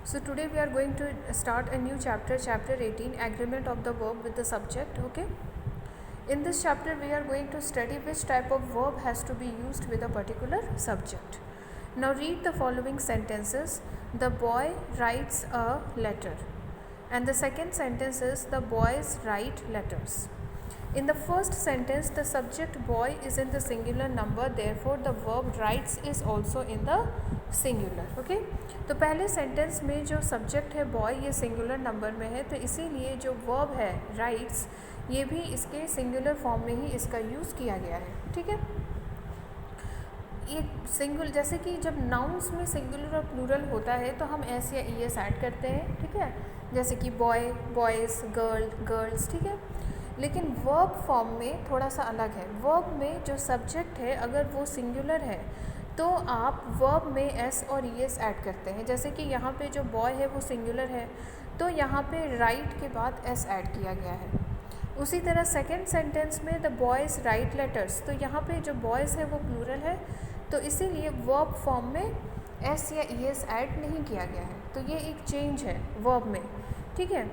So today we are going to start a new chapter, chapter 18, agreement of the verb with the subject. Okay. In this chapter we are going to study which type of verb has to be used with a particular subject. Now read the following sentences. The boy writes a letter. And the second sentence is the boys write letters. In the first sentence, the subject boy is in the singular number, therefore the verb writes is also in the singular. Okay. तो पहले sentence में जो subject है boy ये singular number में है, तो इसीलिए जो वर्ब है राइट्स ये भी इसके सिंगुलर फॉर्म में ही इसका यूज़ किया गया है. ठीक है. ये सिंगुलर जैसे कि जब नाउन्स में सिंगुलर और प्लूरल होता है तो हम एस या ई एस ऐड करते हैं. ठीक है. जैसे कि बॉय बॉयज़, गर्ल गर्ल्स. ठीक है. लेकिन वर्ब फॉर्म में थोड़ा सा अलग है. वर्ब में जो सब्जेक्ट है अगर वो सिंगुलर है तो आप वर्ब में एस और ई एस ऐड करते हैं. जैसे कि यहाँ पे जो बॉय है वो सिंगुलर है तो यहाँ पे राइट के बाद एस ऐड किया गया है. उसी तरह सेकंड सेंटेंस में द बॉयज़ राइट लेटर्स, तो यहाँ पे जो बॉयज़ है वो प्लूरल है तो इसीलिए वर्ब फॉर्म में एस या ई एस ऐड नहीं किया गया है. तो ये एक चेंज है वर्ब में. ठीक है.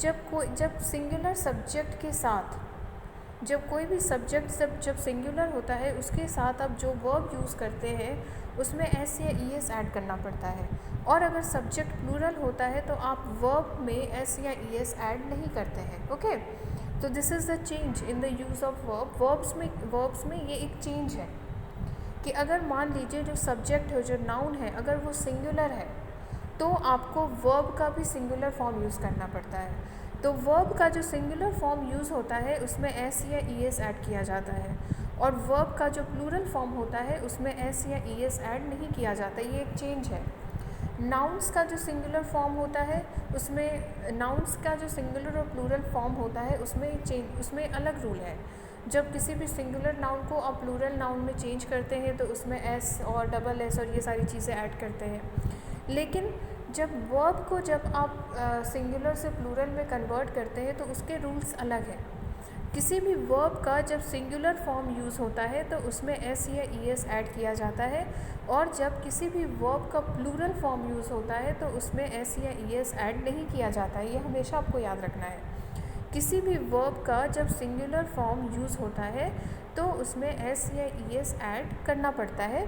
जब सिंगुलर सब्जेक्ट के साथ जब कोई भी सब्जेक्ट जब सिंगुलर होता है उसके साथ आप जो वर्ब यूज़ करते हैं उसमें एस या ई एस ऐड करना पड़ता है. और अगर सब्जेक्ट प्लूरल होता है तो आप वर्ब में एस या ई एस ऐड नहीं करते हैं. ओके. तो this is the change in the use of verb. Verbs में ये एक चेंज है कि अगर मान लीजिए जो सब्जेक्ट है जो नाउन है अगर वो सिंगुलर है तो आपको वर्ब का भी सिंगुलर फॉर्म यूज़ करना पड़ता है. तो वर्ब का जो सिंगुलर फॉर्म यूज़ होता है उसमें एस या ई एस ऐड किया जाता है और वर्ब का जो प्लूरल फॉर्म होता है उसमें एस या ई एस ऐड नहीं किया जाता. ये एक चेंज है. नाउन्स का जो सिंगुलर फॉर्म होता है उसमें नाउन्स का जो सिंगुलर और प्लूरल फॉर्म होता है उसमें अलग रूल है. जब किसी भी सिंगुलर नाउन को आप प्लूरल नाउन में चेंज करते हैं तो उसमें एस और डबल एस और ये सारी चीज़ें ऐड करते हैं. लेकिन जब वर्ब को जब आप सिंगुलर से प्लूरल में कन्वर्ट करते हैं तो उसके रूल्स अलग हैं. किसी भी वर्ब का जब सिंगुलर फॉर्म यूज़ होता है तो उसमें एस या ई एस ऐड किया जाता है और जब किसी भी वर्ब का प्लूरल फॉर्म यूज़ होता है तो उसमें एस या ई एस ऐड नहीं किया जाता है. ये हमेशा आपको याद रखना है. किसी भी वर्ब का जब सिंगुलर फॉर्म यूज़ होता है तो उसमें एस या ई एस ऐड करना पड़ता है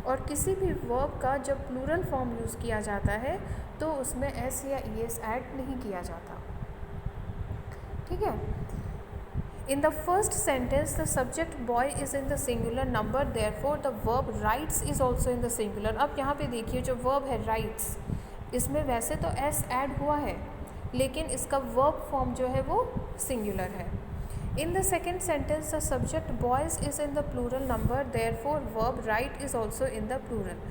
और किसी भी वर्ब का जब प्लूरल फॉर्म यूज़ किया जाता है तो उसमें एस या ई एस ऐड नहीं किया जाता. ठीक है. इन the first sentence the subject boy is in the singular number, therefore the verb rights is also in the singular. अब यहाँ पे देखिए जो वर्ब है राइट्स इसमें वैसे तो एस ऐड हुआ है लेकिन इसका वर्ब फॉर्म जो है वो सिंगुलर है. In the second sentence, the subject boys is in the plural number, therefore verb write is also in the plural.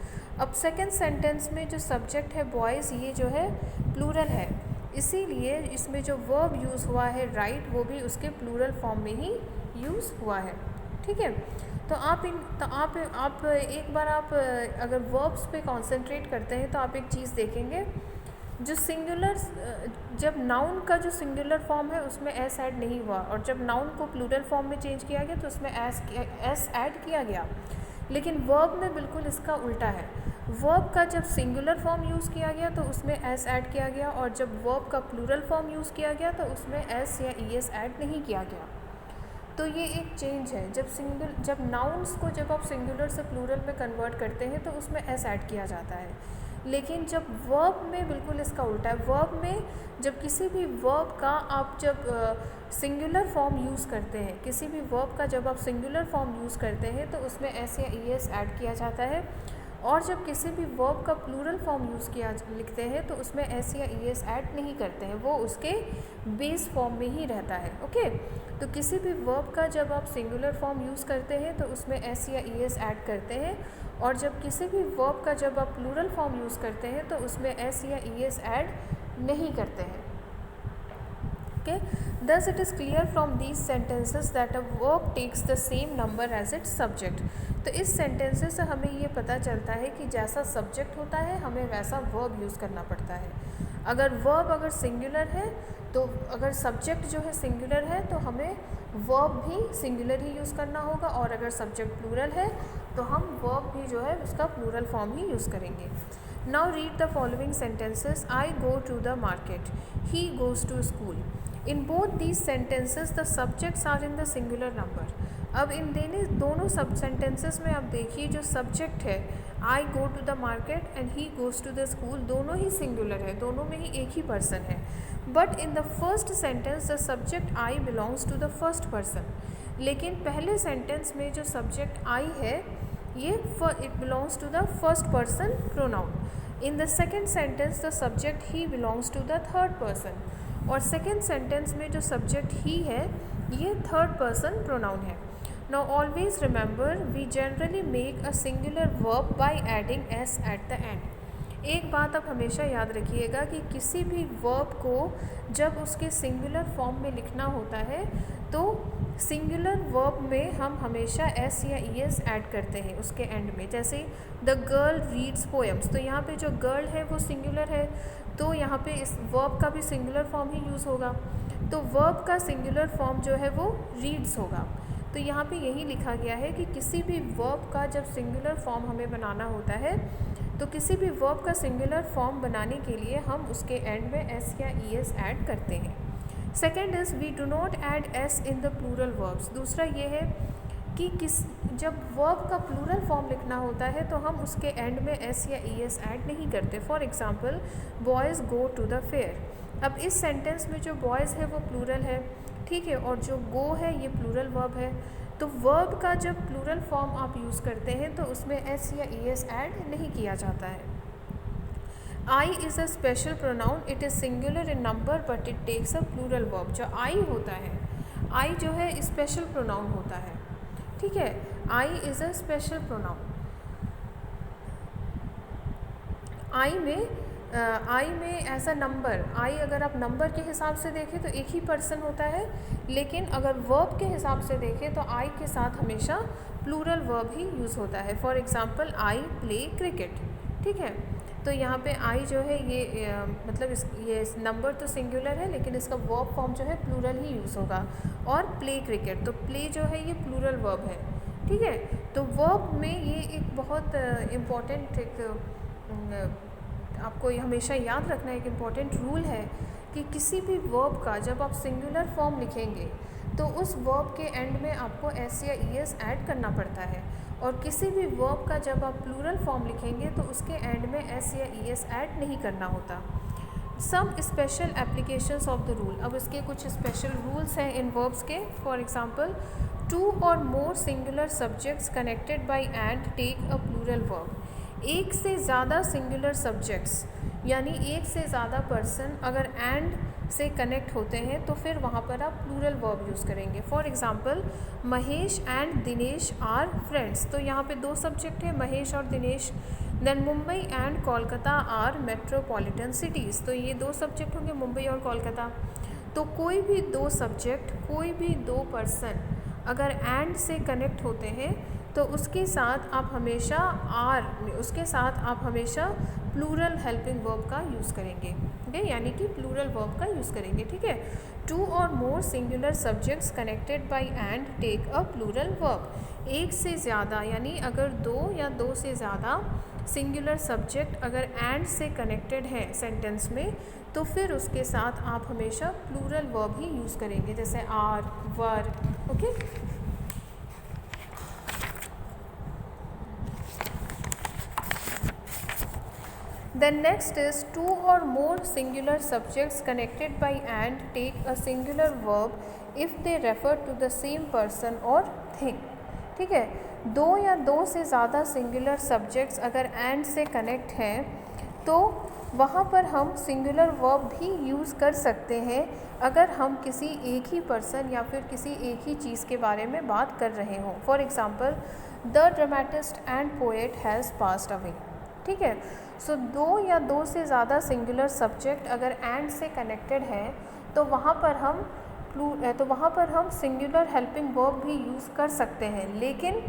अब सेकेंड सेंटेंस में जो सब्जेक्ट है बॉयज़ ये जो है प्लूरल है इसीलिए इसमें जो वर्ब यूज़ हुआ है राइट वो भी उसके प्लूरल फॉर्म में ही यूज़ हुआ है. ठीक है. तो आप एक बार आप अगर वर्ब्स पे कॉन्सेंट्रेट करते हैं तो आप एक चीज़ देखेंगे जो सिंगुलर जब नाउन का जो सिंगुलर फॉर्म है उसमें एस ऐड नहीं हुआ और जब नाउन को प्लूरल फॉर्म में चेंज किया गया तो उसमें एस ऐड किया गया. लेकिन वर्ब में बिल्कुल इसका उल्टा है. वर्ब का जब सिंगुलर फॉर्म यूज़ किया गया तो उसमें एस ऐड किया गया और जब वर्ब का प्लूरल फॉर्म यूज़ किया गया तो उसमें एस या ई एस ऐड नहीं किया गया. तो ये एक चेंज है. जब नाउन्स को जब आप सिंगुलर से प्लूरल में कन्वर्ट करते हैं तो उसमें एस ऐड किया जाता है. लेकिन जब वर्ब में बिल्कुल इसका उल्टा है. वर्ब में जब किसी भी वर्ब का आप जब सिंगुलर फॉर्म यूज़ करते हैं किसी भी वर्ब का जब आप सिंगुलर फॉर्म यूज़ करते हैं तो उसमें एस या ई एस ऐड किया जाता है और जब किसी भी वर्ब का प्लूरल फॉर्म लिखते हैं तो उसमें एस या ई एस ऐड नहीं करते हैं. वो उसके बेस फॉर्म में ही रहता है. ओके. तो किसी भी वर्ब का जब आप सिंगुलर फॉर्म यूज़ करते हैं तो उसमें एस या ई एस ऐड करते हैं और जब किसी भी वर्ब का जब आप प्लूरल फॉर्म यूज़ करते हैं तो उसमें एस या ई एस ऐड नहीं करते हैं. Okay. Thus it is clear from these sentences that a verb takes the same number as its subject. तो इस सेंटेंसेस से हमें ये पता चलता है कि जैसा सब्जेक्ट होता है हमें वैसा वर्ब यूज़ करना पड़ता है. अगर सिंगुलर है तो अगर सब्जेक्ट जो है सिंगुलर है तो हमें वर्ब भी सिंगुलर ही यूज़ करना होगा और अगर सब्जेक्ट प्लूरल है तो हम वर्ब भी जो है उसका प्लूरल फॉर्म ही यूज़ करेंगे. Now read the following sentences. I go to the market, he goes to school. In both these sentences the subjects are in the singular number. अब इन दोनों सब सेंटेंसेस में आप देखिए जो सब्जेक्ट है I go to the market and he goes to the school, दोनों ही सिंगुलर है, दोनों में ही एक ही पर्सन है. But in the first sentence the subject I belongs to the first person. लेकिन पहले सेंटेंस में जो सब्जेक्ट आई है ये it belongs to the first person pronoun. In the second sentence the subject he belongs to the third person. और second sentence में जो subject ही है ये थर्ड पर्सन प्रोनाउन है. Now always remember we generally make a singular verb by adding s at the end. एक बात आप हमेशा याद रखिएगा कि किसी भी वर्ब को जब उसके सिंगुलर फॉर्म में लिखना होता है तो सिंगुलर वर्ब में हम हमेशा एस या ई एस ऐड करते हैं उसके एंड में. जैसे द गर्ल रीड्स पोएम्स, तो यहाँ पे जो गर्ल है वो सिंगुलर है, तो यहाँ पे इस वर्ब का भी सिंगुलर फॉर्म ही यूज़ होगा. तो वर्ब का सिंगुलर फॉर्म जो है वो रीड्स होगा. तो यहाँ पे यही लिखा गया है कि किसी भी वर्ब का जब सिंगुलर फॉर्म हमें बनाना होता है तो किसी भी वर्ब का सिंगुलर फॉर्म बनाने के लिए हम उसके एंड में एस या ई एस ऐड करते हैं. Second is we do not add S in the plural verbs. दूसरा ये है कि जब वर्ब का प्लूरल फॉर्म लिखना होता है तो हम उसके एंड में एस या ई एस ऐड नहीं करते. For example boys go to the fair. अब इस सेंटेंस में जो बॉयज़ है वो प्लूरल है, ठीक है, और जो गो है ये प्लूरल वर्ब है. तो वर्ब का जब प्लूरल फॉर्म आप यूज़ करते हैं तो उसमें एस या ई एस ऐड नहीं किया जाता है. I is a special pronoun. It is singular in number but it takes a plural verb. जो आई होता है, आई जो है स्पेशल प्रोनाउन होता है, ठीक है. I is a special pronoun. आई में एज अ नंबर, आई अगर आप नंबर के हिसाब से देखें तो एक ही पर्सन होता है, लेकिन अगर वर्ब के हिसाब से देखें तो आई के साथ हमेशा प्लूरल वर्ब ही यूज़ होता है. For example I play cricket, ठीक है. तो यहाँ पे आई जो है ये मतलब ये नंबर तो सिंगुलर है लेकिन इसका वर्ब फॉर्म जो है प्लूरल ही यूज़ होगा. और प्ले क्रिकेट, तो प्ले जो है ये प्लूरल वर्ब है, ठीक है. तो वर्ब में ये एक बहुत इम्पॉर्टेंट आपको ये हमेशा याद रखना एक इम्पॉर्टेंट रूल है कि किसी भी वर्ब का जब आप सिंगुलर फॉर्म लिखेंगे तो उस वर्ब के एंड में आपको एस या ई एस ऐड करना पड़ता है. और किसी भी वर्ब का जब आप प्लूरल फॉर्म लिखेंगे तो उसके एंड में एस या ई एस ऐड नहीं करना होता. Some special applications of the rule. अब इसके कुछ स्पेशल रूल्स हैं इन वर्ब्स के. फॉर एग्ज़ाम्पल टू और more singular subjects connected by and take a plural verb. एक से ज़्यादा सिंगुलर सब्जेक्ट्स यानी एक से ज़्यादा पर्सन अगर एंड से कनेक्ट होते हैं तो फिर वहाँ पर आप प्लूरल वर्ब यूज़ करेंगे. For example Mahesh and Dinesh are friends. तो यहाँ पे दो सब्जेक्ट है महेश और Dinesh. Then Mumbai and Kolkata are metropolitan cities. तो ये दो सब्जेक्ट होंगे मुंबई और कोलकाता. तो कोई भी दो सब्जेक्ट, कोई भी दो पर्सन अगर एंड से कनेक्ट होते हैं तो उसके साथ आप हमेशा प्लूरल हेल्पिंग वर्ब का यूज़ करेंगे, ठीक है, यानी कि प्लूरल वर्ब का यूज़ करेंगे, ठीक है. टू और more singular subjects connected by and take a plural verb. एक से ज़्यादा यानी अगर दो या दो से ज़्यादा सिंगुलर सब्जेक्ट अगर एंड से कनेक्टेड हैं सेंटेंस में तो फिर उसके साथ आप हमेशा प्लूरल वर्ब ही यूज़ करेंगे, जैसे are, were, okay. Then next is two or more singular subjects connected by and take a singular verb if they refer to the same person or thing. ठीक है, दो या दो से ज़्यादा सिंगुलर सब्जेक्ट्स अगर एंड से कनेक्ट हैं तो वहाँ पर हम सिंगुलर वर्ब भी यूज़ कर सकते हैं अगर हम किसी एक ही पर्सन या फिर किसी एक ही चीज़ के बारे में बात कर रहे हों. For example the dramatist and poet has passed away. ठीक है, सो दो या दो से ज़्यादा सिंगुलर सब्जेक्ट अगर एंड से कनेक्टेड है तो वहाँ पर हम सिंगुलर हेल्पिंग वर्ब भी यूज़ कर सकते हैं. लेकिन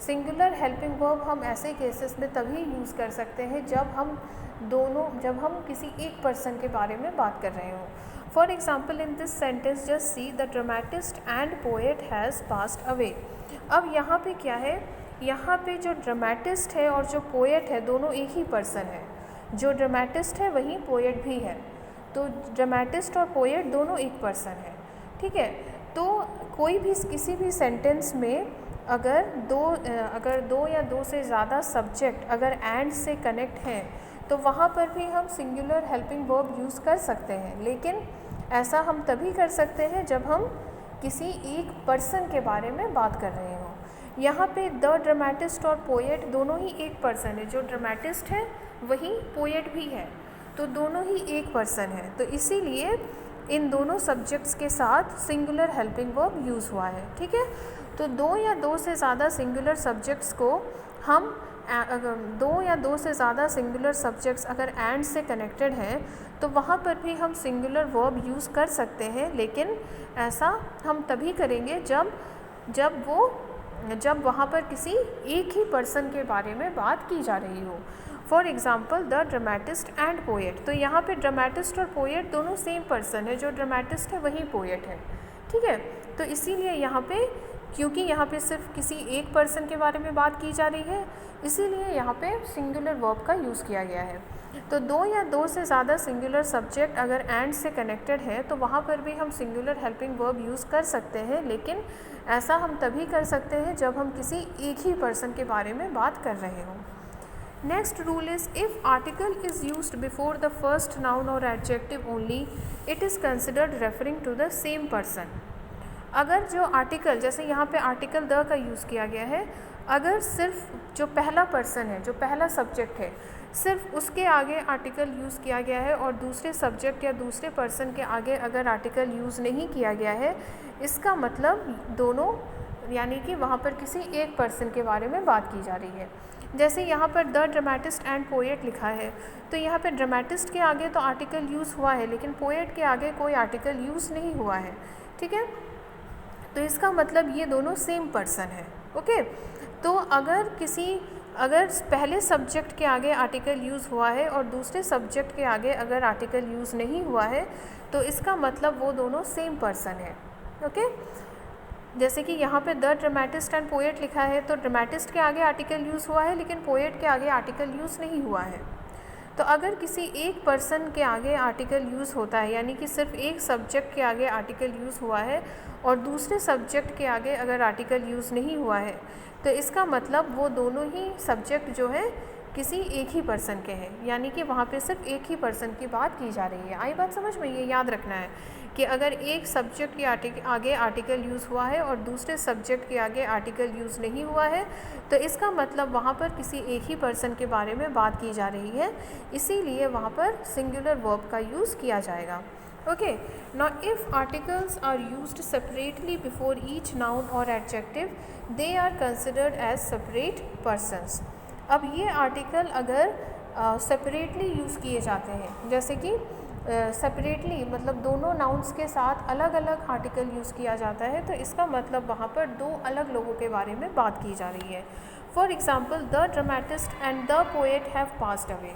सिंगुलर हेल्पिंग वर्ब हम ऐसे केसेस में तभी यूज़ कर सकते हैं जब हम किसी एक पर्सन के बारे में बात कर रहे हों. For example in this sentence just see the dramatist and poet has passed away. अब यहाँ पे क्या है, यहाँ पे जो ड्रामेटिस्ट है और जो पोएट है दोनों एक ही पर्सन है। जो ड्रामेटिस्ट है वही पोएट भी है, तो ड्रामेटिस्ट और पोएट दोनों एक पर्सन है। ठीक है, तो कोई भी किसी भी सेंटेंस में अगर दो या दो से ज़्यादा सब्जेक्ट अगर एंड से कनेक्ट हैं तो वहाँ पर भी हम सिंगुलर हेल्पिंग वर्ब यूज़ कर सकते हैं, लेकिन ऐसा हम तभी कर सकते हैं जब हम किसी एक पर्सन के बारे में बात कर रहे हों। यहाँ पे द ड्रामेटिस्ट और पोएट दोनों ही एक पर्सन है, जो ड्रामेटिस्ट है वही पोएट भी है, तो दोनों ही एक पर्सन है। तो इसीलिए इन दोनों सब्जेक्ट्स के साथ सिंगुलर हेल्पिंग वर्ब यूज़ हुआ है। ठीक है, तो दो या दो से ज़्यादा सिंगुलर सब्जेक्ट्स को हम दो या दो से ज़्यादा सिंगुलर सब्जेक्ट्स अगर एंड से कनेक्टेड हैं तो वहाँ पर भी हम सिंगुलर वर्ब यूज़ कर सकते हैं, लेकिन ऐसा हम तभी करेंगे जब वहाँ पर किसी एक ही पर्सन के बारे में बात की जा रही हो। For example the dramatist and poet, तो यहाँ पे ड्रामेटिस्ट और पोएट दोनों सेम पर्सन है, जो ड्रामेटिस्ट है वही पोएट है। ठीक है, तो इसीलिए यहाँ पे क्योंकि यहाँ पे सिर्फ किसी एक पर्सन के बारे में बात की जा रही है, इसीलिए यहाँ पे सिंगुलर वर्ब का यूज़ किया गया है। तो दो या दो से ज़्यादा सिंगुलर सब्जेक्ट अगर एंड से कनेक्टेड है तो वहाँ पर भी हम सिंगुलर हेल्पिंग वर्ब यूज़ कर सकते हैं, लेकिन ऐसा हम तभी कर सकते हैं जब हम किसी एक ही पर्सन के बारे में बात कर रहे हों। Next rule is if article is used before the first noun और adjective only, it is considered referring to the same person. अगर जो आर्टिकल, जैसे यहाँ पे आर्टिकल द का यूज़ किया गया है, अगर सिर्फ जो पहला पर्सन है, जो पहला सब्जेक्ट है, सिर्फ उसके आगे आर्टिकल यूज़ किया गया है और दूसरे सब्जेक्ट या दूसरे पर्सन के आगे अगर आर्टिकल यूज़ नहीं किया गया है, इसका मतलब दोनों यानी कि वहाँ पर किसी एक पर्सन के बारे में बात की जा रही है। जैसे यहाँ पर द ड्रामेटिस्ट एंड पोएट लिखा है, तो यहाँ पर ड्रामेटिस्ट के आगे तो आर्टिकल यूज़ हुआ है, लेकिन पोएट के आगे कोई आर्टिकल यूज़ नहीं हुआ है। ठीक है, तो इसका मतलब ये दोनों सेम पर्सन है। ओके, तो अगर पहले सब्जेक्ट के आगे आर्टिकल यूज़ हुआ है और दूसरे सब्जेक्ट के आगे अगर आर्टिकल यूज़ नहीं हुआ है तो इसका मतलब वो दोनों सेम पर्सन है। ओके, जैसे कि यहाँ पे द ड्रामेटिस्ट एंड पोएट लिखा है, तो ड्रामेटिस्ट के आगे आर्टिकल यूज़ हुआ है लेकिन पोएट के आगे आर्टिकल यूज़ नहीं हुआ है। तो अगर किसी एक पर्सन के आगे आर्टिकल यूज़ होता है, यानी कि सिर्फ एक सब्जेक्ट के आगे आर्टिकल यूज़ हुआ है और दूसरे सब्जेक्ट के आगे अगर आर्टिकल यूज़ नहीं हुआ है, तो इसका मतलब वो दोनों ही सब्जेक्ट जो है किसी एक ही पर्सन के हैं, यानी कि वहाँ पे सिर्फ एक ही पर्सन की बात की जा रही है। आई बात समझ में? ये याद रखना है कि अगर एक सब्जेक्ट के आगे आर्टिकल यूज़ हुआ है और दूसरे सब्जेक्ट के आगे आर्टिकल यूज़ नहीं हुआ है, तो इसका मतलब वहाँ पर किसी एक ही पर्सन के बारे में बात की जा रही है, इसीलिए वहाँ पर सिंगुलर वर्ब का यूज़ किया जाएगा। Okay, now if articles are used separately before each noun or adjective, they are considered as separate persons. अब ये आर्टिकल अगर सेपरेटली यूज़ किए जाते हैं, जैसे कि सेपरेटली मतलब दोनों नाउन्स के साथ अलग अलग आर्टिकल यूज़ किया जाता है, तो इसका मतलब वहाँ पर दो अलग लोगों के बारे में बात की जा रही है। For example the dramatist and the poet have passed away.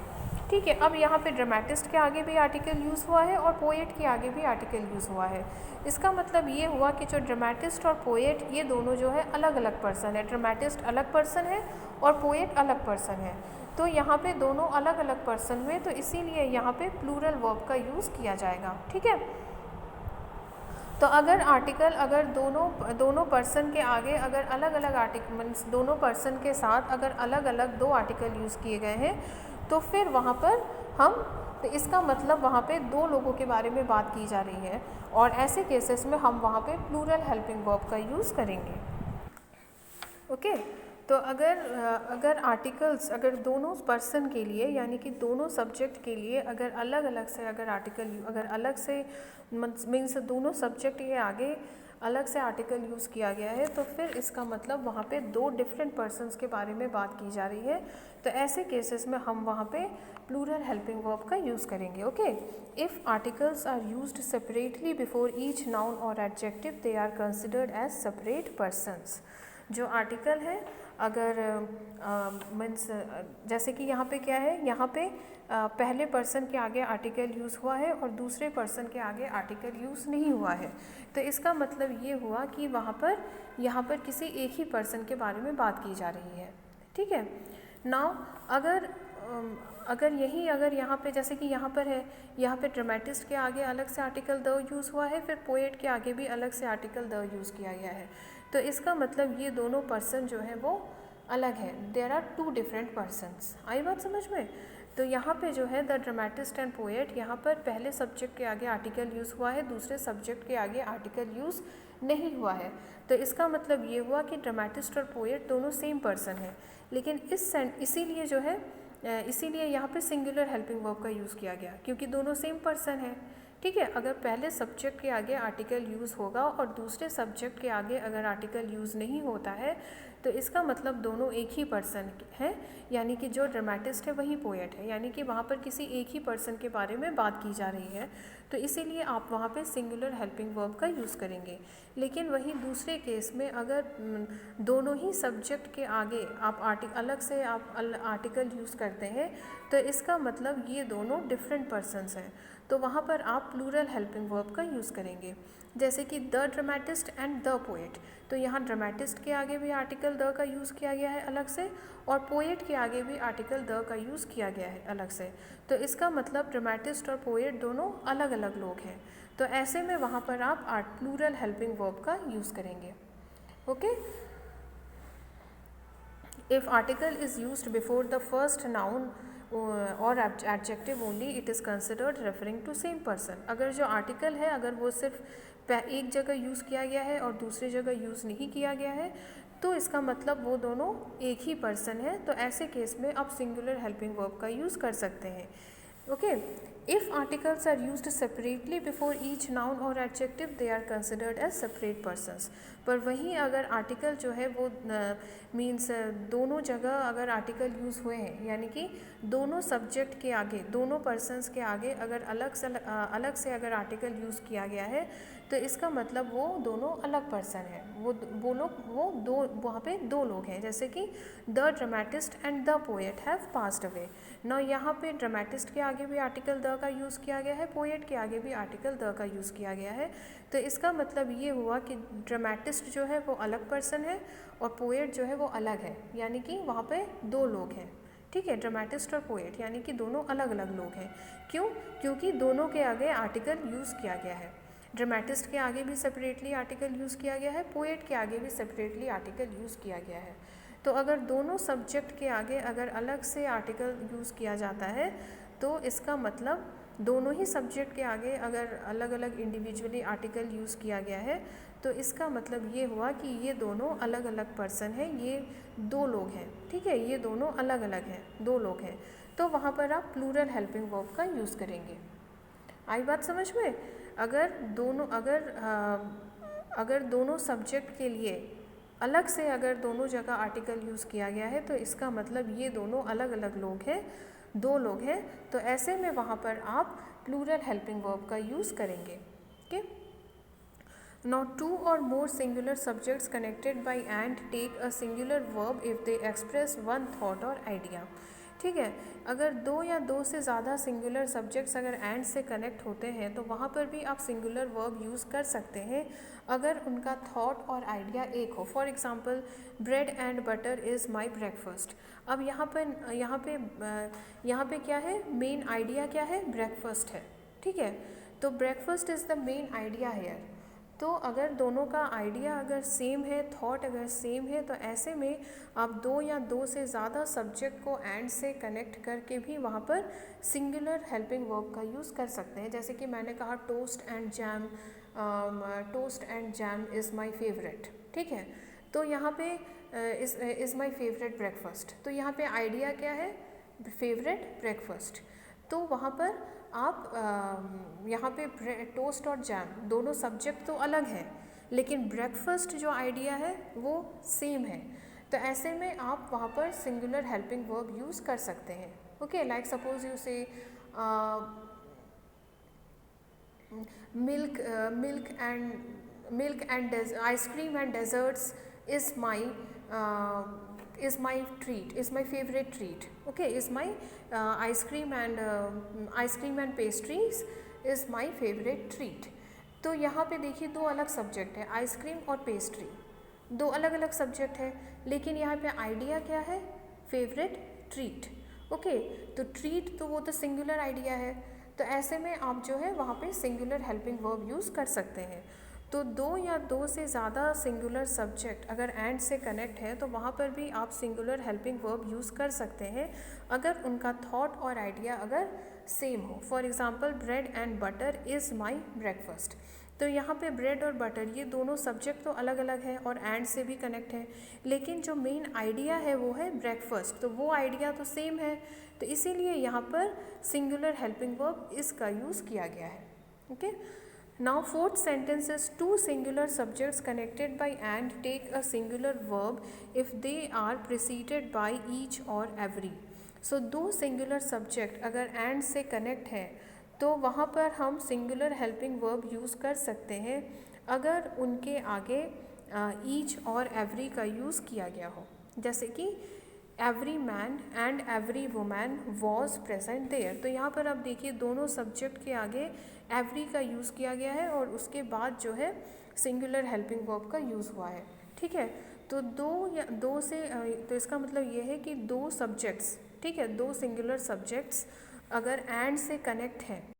ठीक है, अब यहाँ पे ड्रामेटिस्ट के आगे भी आर्टिकल यूज़ हुआ है और पोएट के आगे भी आर्टिकल यूज़ हुआ है। इसका मतलब ये हुआ कि जो ड्रामेटिस्ट और पोएट ये दोनों जो है अलग अलग पर्सन है। ड्रामेटिस्ट अलग पर्सन है और पोएट अलग पर्सन है, तो यहाँ पे दोनों अलग अलग पर्सन हुए, तो इसीलिए यहाँ पे प्लूरल वर्ब का यूज़ किया जाएगा। ठीक है, तो अगर आर्टिकल अगर दोनों पर्सन के आगे अगर अलग अलग आर्टिकल मीन्स दोनों पर्सन के साथ अगर अलग अलग दो आर्टिकल यूज़ किए गए हैं, तो फिर वहाँ पर तो इसका मतलब वहाँ पे दो लोगों के बारे में बात की जा रही है, और ऐसे केसेस में हम वहाँ पे प्लूरल हेल्पिंग वर्ब का यूज़ करेंगे। ओके, तो अगर आर्टिकल्स अगर दोनों पर्सन के लिए यानी कि दोनों सब्जेक्ट के लिए अगर अलग अलग से अगर आर्टिकल अगर अलग से मीन्स दोनों सब्जेक्ट के आगे अलग से आर्टिकल यूज़ किया गया है, तो फिर इसका मतलब वहाँ पे दो डिफरेंट पर्सन्स के बारे में बात की जा रही है, तो ऐसे केसेस में हम वहाँ पे प्लूरल हेल्पिंग वर्ब का यूज़ करेंगे। Okay, if articles are used separately before each noun और adjective, they are considered as separate persons. जो आर्टिकल है अगर मीन्स जैसे कि यहाँ पे क्या है, यहाँ पे पहले पर्सन के आगे आर्टिकल यूज़ हुआ है और दूसरे पर्सन के आगे आर्टिकल यूज़ नहीं हुआ है, तो इसका मतलब ये हुआ कि वहाँ पर यहाँ पर किसी एक ही पर्सन के बारे में बात की जा रही है। ठीक है। नाउ अगर यहाँ पे जैसे कि यहाँ पर है, यहाँ पे ड्रामेटिस्ट के आगे अलग से आर्टिकल द यूज़ हुआ है, फिर पोएट के आगे भी अलग से आर्टिकल द यूज़ किया गया है, तो इसका मतलब ये दोनों पर्सन जो है वो अलग है। There are two different persons. आई बात समझ में? तो यहाँ पे जो है द ड्रामेटिस्ट एंड पोएट, यहाँ पर पहले सब्जेक्ट के आगे आर्टिकल यूज़ हुआ है, दूसरे सब्जेक्ट के आगे आर्टिकल यूज़ नहीं हुआ है, तो इसका मतलब ये हुआ कि ड्रामेटिस्ट और पोएट दोनों सेम पर्सन है। लेकिन इसीलिए जो है इसीलिए यहाँ पे सिंगुलर हेल्पिंग वर्ब का यूज़ किया गया, क्योंकि दोनों सेम पर्सन है। ठीक है। अगर पहले सब्जेक्ट के आगे आर्टिकल यूज़ होगा और दूसरे सब्जेक्ट के आगे अगर आर्टिकल यूज़ नहीं होता है, तो इसका मतलब दोनों एक ही पर्सन है, यानी कि जो ड्रामेटिस्ट है वही पोएट है, यानी कि वहाँ पर किसी एक ही पर्सन के बारे में बात की जा रही है, तो इसीलिए आप वहाँ पे सिंगुलर हेल्पिंग वर्ब का यूज़ करेंगे। लेकिन वहीं दूसरे केस में अगर दोनों ही सब्जेक्ट के आगे आप अलग से आप आर्टिकल यूज़ करते हैं, तो इसका मतलब ये दोनों डिफरेंट पर्सन्स हैं, तो वहाँ पर आप प्लूरल हेल्पिंग वर्ब का यूज़ करेंगे। जैसे कि the dramatist and the poet, तो यहाँ ड्रामेटिस्ट के आगे भी आर्टिकल द का यूज़ किया गया है अलग से, और पोएट के आगे भी आर्टिकल द का यूज़ किया गया है अलग से, तो इसका मतलब ड्रामेटिस्ट और पोएट दोनों अलग अलग लोग हैं, तो ऐसे में वहाँ पर आप प्लूरल हेल्पिंग वर्ब का यूज़ करेंगे। Okay. If article is used before the first noun और adjective only, it is considered referring to same person. अगर जो आर्टिकल है अगर वो सिर्फ एक जगह यूज़ किया गया है और दूसरी जगह यूज़ नहीं किया गया है, तो इसका मतलब वो दोनों एक ही पर्सन है, तो ऐसे केस में आप सिंगुलर हेल्पिंग वर्ब का यूज़ कर सकते हैं। Okay. If articles are used separately before each noun और adjective, they are considered as separate persons. पर वहीं अगर आर्टिकल जो है वो मीन्स दोनों जगह अगर आर्टिकल यूज़ हुए हैं, यानी कि दोनों सब्जेक्ट के आगे दोनों पर्सन्स के आगे अगर अलग से अगर आर्टिकल यूज़ किया गया है, तो इसका मतलब वो दोनों अलग पर्सन हैं, वो दो वहाँ पे दो लोग हैं। जैसे कि the dramatist and the poet have passed away. ना यहाँ पे ड्रामेटिस्ट के आगे भी आर्टिकल द का यूज़ किया गया है, पोएट के आगे भी आर्टिकल द का यूज़ किया गया है, तो इसका मतलब ये हुआ कि ड्रामेटिस्ट जो है वो अलग पर्सन है और पोएट जो है वो अलग है, यानी कि वहाँ पे दो लोग हैं। ठीक है। ड्रामेटिस्ट और पोएट यानी कि दोनों अलग अलग लोग हैं। क्यों? क्योंकि दोनों के आगे आर्टिकल यूज़ किया गया है। ड्रामेटिस्ट के आगे भी सेपरेटली आर्टिकल यूज़ किया गया है, पोएट के आगे भी सेपरेटली आर्टिकल यूज़ किया गया है। तो अगर दोनों सब्जेक्ट के आगे अगर अलग से आर्टिकल यूज़ किया जाता है, तो इसका मतलब दोनों ही सब्जेक्ट के आगे अगर अलग अलग इंडिविजुअली आर्टिकल यूज़ किया गया है, तो इसका मतलब ये हुआ कि ये दोनों अलग अलग पर्सन हैं, ये दो लोग हैं। ठीक है। ये दोनों अलग अलग हैं, दो लोग हैं, तो वहाँ पर आप प्लूरल हेल्पिंग वर्ब का यूज़ करेंगे। आई बात समझ में? अगर दोनों सब्जेक्ट के लिए अलग से अगर दोनों जगह आर्टिकल यूज़ किया गया है, तो इसका मतलब ये दोनों अलग अलग लोग हैं, दो लोग हैं, तो ऐसे में वहाँ पर आप प्लूरल हेल्पिंग वर्ब का यूज़ करेंगे। Okay. Now two or more singular subjects connected by and take a singular verb if they express one thought or idea। ठीक है। अगर दो या दो से ज़्यादा सिंगुलर सब्जेक्ट्स अगर एंड से कनेक्ट होते हैं, तो वहाँ पर भी आप सिंगुलर वर्ब यूज़ कर सकते हैं अगर उनका थॉट और आइडिया एक हो। For example, bread and butter is my breakfast. अब यहाँ पे क्या है, मेन आइडिया क्या है, ब्रेकफास्ट है। ठीक है। तो breakfast is the main idea here. तो अगर दोनों का आइडिया अगर सेम है, थॉट अगर सेम है, तो ऐसे में आप दो या दो से ज़्यादा सब्जेक्ट को एंड से कनेक्ट करके भी वहाँ पर सिंगुलर हेल्पिंग वर्ब का यूज़ कर सकते हैं। जैसे कि मैंने कहा toast and jam is my favourite. ठीक है। तो यहाँ पे इज़ माई फेवरेट ब्रेकफास्ट, तो यहाँ पे आइडिया क्या है, फेवरेट ब्रेकफास्ट। तो वहाँ पर आप यहाँ पे टोस्ट और जैम दोनों सब्जेक्ट तो अलग हैं, लेकिन ब्रेकफास्ट जो आइडिया है वो सेम है, तो ऐसे में आप वहाँ पर सिंगुलर हेल्पिंग वर्ब यूज़ कर सकते हैं। ओके। लाइक सपोज यू से milk and ice cream and desserts is my is my treat, is my favorite treat. Okay, is my ice cream and pastries is my favorite treat. तो यहाँ पे देखिए दो अलग सब्जेक्ट है, ice cream और pastry, दो अलग अलग सब्जेक्ट है, लेकिन यहाँ पे आइडिया क्या है, फेवरेट ट्रीट. ओके, तो ट्रीट तो वो तो सिंगुलर आइडिया है, तो ऐसे में आप जो है वहाँ पे सिंगुलर हेल्पिंग वर्ब यूज़ कर सकते हैं. तो दो या दो से ज़्यादा सिंगुलर सब्जेक्ट अगर एंड से कनेक्ट है तो वहाँ पर भी आप सिंगुलर हेल्पिंग वर्ब यूज़ कर सकते हैं अगर उनका थॉट और आइडिया अगर सेम हो. For example, bread and butter is my breakfast. तो यहाँ पे ब्रेड और बटर ये दोनों सब्जेक्ट तो अलग अलग है और एंड से भी कनेक्ट है, लेकिन जो मेन आइडिया है वो है ब्रेकफास्ट, तो वो आइडिया तो सेम है, तो इसीलिए यहाँ पर सिंगुलर हेल्पिंग वर्ब इसका यूज़ किया गया है. Okay, now fourth sentence is two singular subjects connected by and take a singular verb if they are preceded by each or every. So दो सिंगुलर सब्जेक्ट अगर एंड से connect है तो वहाँ पर हम सिंगुलर हेल्पिंग वर्ब यूज़ कर सकते हैं अगर उनके आगे ईच और एवरी का यूज़ किया गया हो. जैसे कि every man and every woman was present there. तो यहाँ पर आप देखिए दोनों सब्जेक्ट के आगे एवरी का यूज़ किया गया है और उसके बाद जो है सिंगुलर हेल्पिंग वर्ब का यूज़ हुआ है. ठीक है, तो दो से तो इसका मतलब ये है कि दो सब्जेक्ट्स, ठीक है, दो सिंगुलर सब्जेक्ट्स अगर एंड से कनेक्ट हैं